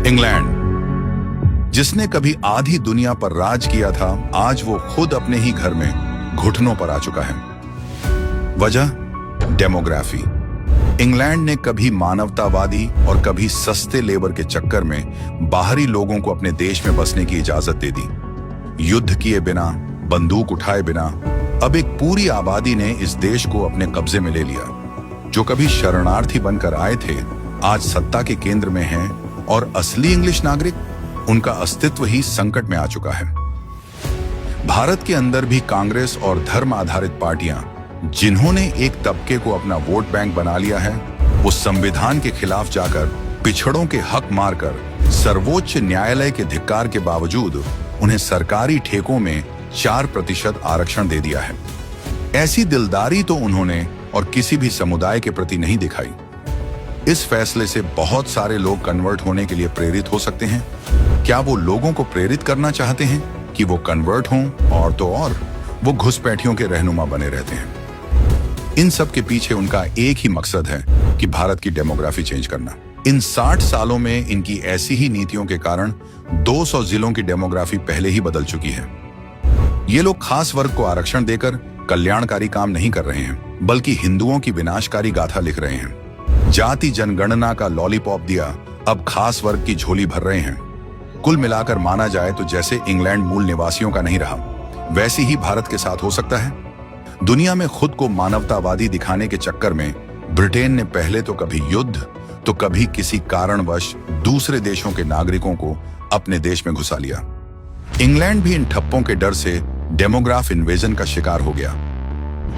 England, जिसने कभी आधी दुनिया पर राज किया था, आज वो खुद अपने ही घर में घुटनों पर आ चुका है। वजह डेमोग्राफी। इंग्लैंड ने कभी मानवतावादी और कभी सस्ते लेबर के चक्कर में बाहरी लोगों को अपने देश में बसने की इजाजत दे दी। युद्ध किए बिना, बंदूक उठाए बिना अब एक पूरी आबादी ने इस देश को अपने कब्जे में ले लिया। जो कभी शरणार्थी बनकर आए थे, आज सत्ता के केंद्र में हैं और असली इंग्लिश नागरिक, उनका अस्तित्व ही संकट में आ चुका है। भारत के अंदर भी कांग्रेस और धर्म आधारित पार्टियां, जिन्होंने एक तबके को अपना वोट बैंक बना लिया है, वो संविधान के खिलाफ जाकर पिछड़ों के हक मारकर सर्वोच्च न्यायालय के धिक्कार के बावजूद उन्हें सरकारी ठेकों में 4% आरक्षण दे दिया है। ऐसी दिलदारी तो उन्होंने और किसी भी समुदाय के प्रति नहीं दिखाई। इस फैसले से बहुत सारे लोग कन्वर्ट होने के लिए प्रेरित हो सकते हैं। क्या वो लोगों को प्रेरित करना चाहते हैं कि वो कन्वर्ट हों, और तो और वो घुसपैठियों के रहनुमा बने रहते हैं। इन सब के पीछे उनका एक ही मकसद है कि भारत की डेमोग्राफी चेंज करना। इन 60 सालों में इनकी ऐसी ही नीतियों के कारण 200 जिलों की डेमोग्राफी पहले ही बदल चुकी है। ये लोग खास वर्ग को आरक्षण देकर कल्याणकारी काम नहीं कर रहे हैं, बल्कि हिंदुओं की विनाशकारी गाथा लिख रहे हैं। जाति जनगणना का लॉलीपॉप दिया, अब खास वर्ग की झोली भर रहे हैं। कुल मिलाकर माना जाए तो जैसे इंग्लैंड मूल निवासियों का नहीं रहा, वैसी ही भारत के साथ हो सकता है। दुनिया में खुद को मानवतावादी दिखाने के चक्कर में ब्रिटेन ने पहले तो कभी युद्ध, तो कभी किसी कारणवश दूसरे देशों के नागरिकों को अपने देश में घुसा लिया। इंग्लैंड भी इन ठप्पों के डर से डेमोग्राफ इन्वेजन का शिकार हो गया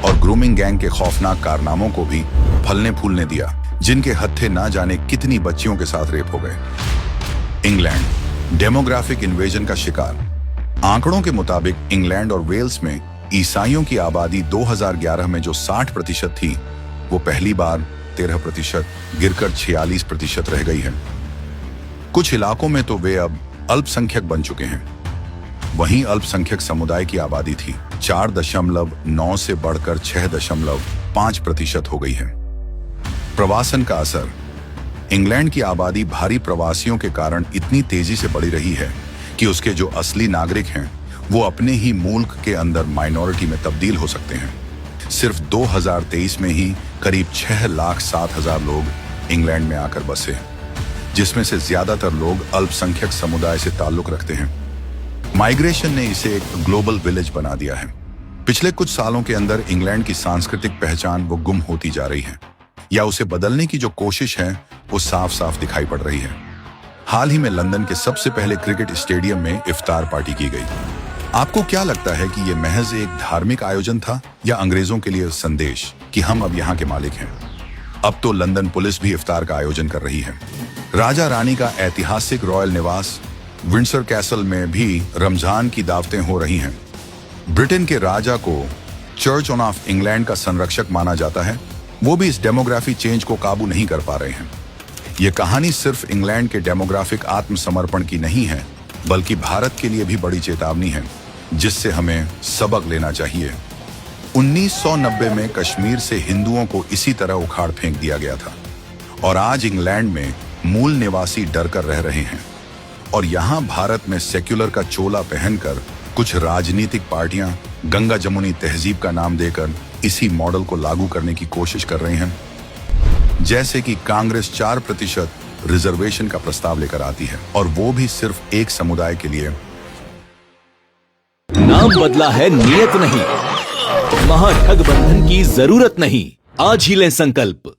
और ग्रूमिंग गैंग के खौफनाक कारनामों को भी फलने फूलने दिया, जिनके हत्थे ना जाने कितनी बच्चियों के साथ रेप हो गए। इंग्लैंड डेमोग्राफिक इन्वेजन का शिकार। आंकड़ों के मुताबिक इंग्लैंड और वेल्स में ईसाइयों की आबादी 2011 में जो 60% थी, वो पहली बार 13% गिरकर 46% रह गई है। कुछ इलाकों में तो वे अब अल्पसंख्यक बन चुके हैं। वहीं अल्पसंख्यक समुदाय की आबादी थी 4.9 से बढ़कर 6.5% हो गई है। प्रवासन का असर। इंग्लैंड की आबादी भारी प्रवासियों के कारण इतनी तेजी से बढ़ी रही है कि उसके जो असली नागरिक हैं, वो अपने ही मुल्क के अंदर माइनॉरिटी में तब्दील हो सकते हैं। सिर्फ 2023 में ही करीब 6,07,000 लोग इंग्लैंड में आकर बसे, जिसमें से ज्यादातर लोग अल्पसंख्यक समुदाय से ताल्लुक रखते हैं। माइग्रेशन ने इसे एक ग्लोबल विलेज बना दिया है। पिछले कुछ सालों के अंदर इंग्लैंड की सांस्कृतिक पहचान वो गुम होती जा रही है, या उसे बदलने की जो कोशिश है वो साफ साफ दिखाई पड़ रही है। हाल ही में लंदन के सबसे पहले क्रिकेट स्टेडियम में इफ्तार पार्टी की गई। आपको क्या लगता है कि ये महज एक धार्मिक आयोजन था, या अंग्रेजों के लिए संदेश कि हम अब यहाँ के मालिक हैं? अब तो लंदन पुलिस भी इफ्तार का आयोजन कर रही है। राजा रानी का ऐतिहासिक रॉयल निवास विंडसर कैसल में भी रमजान की दावतें हो रही हैं। ब्रिटेन के राजा को चर्च ऑफ इंग्लैंड का संरक्षक माना जाता है, वो भी इस डेमोग्राफी चेंज को काबू नहीं कर पा रहे हैं। ये कहानी सिर्फ इंग्लैंड के डेमोग्राफिक आत्मसमर्पण की नहीं है, बल्कि भारत के लिए भी बड़ी चेतावनी है, जिससे हमें सबक लेना चाहिए। 1990 में कश्मीर से हिंदुओं को इसी तरह उखाड़ फेंक दिया गया था, और आज इंग्लैंड में मूल निवासी डर कर रह रहे हैं। और यहाँ भारत में सेक्युलर का चोला पहनकर कुछ राजनीतिक पार्टियां गंगा जमुनी तहजीब का नाम देकर इसी मॉडल को लागू करने की कोशिश कर रहे हैं। जैसे कि कांग्रेस 4% रिजर्वेशन का प्रस्ताव लेकर आती है, और वो भी सिर्फ एक समुदाय के लिए। नाम बदला है, नियत नहीं। महाठगबंधन की जरूरत नहीं। आज ही लें संकल्प।